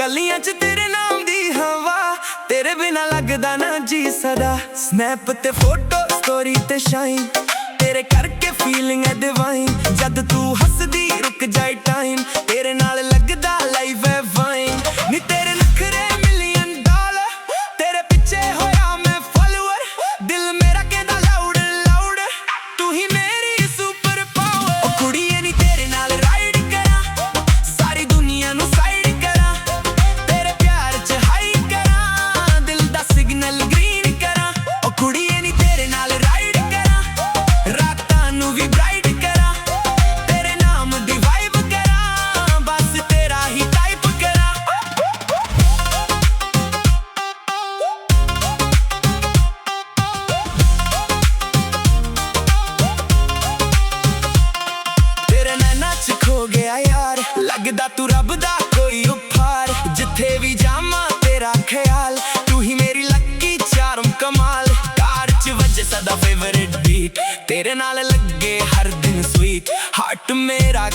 गलियां च तेरे नाम दी हवा, तेरे बिना लगदा ना जी सदा। स्नैप ते फोटो स्टोरी ते शाइन, तेरे करके फीलिंग है डिवाइन। जद तू हसदी रुक जाए टाइम, तेरे नाल लगदा लाइफ है वाइन। नी तेरे नखरे मिलियन डॉलर, तेरे पिछे होया मैं फॉलोअर। दिल मेरा कहदा लाउड लाउड, तू ही मेरी सुपर पावर। ओ कुड़िए नी तेरे नाल राइड करा, सारी दुनिया नू साइड करा। तेरे प्यार च हाई करा, दिल दा सिग्नल ग्रीन करा। ओ कुड़िए नी तेरे नाल राइड करा, रातां नू भी ब्राइट करा। तेरे नाम दी वाइब करा, बस तेरा ही टाइप करा। तेरे नैना च खो गया यार, लगदा तू रब दा कोई उपहार। जिथे भी जामा तेरा ख्याल, तू ही मेरी लकी चार्म कमाल। कार च वजे सदा फेवरेट बीट, तेरे नाल लगे हर दिन स्वीट। हार्ट मेरा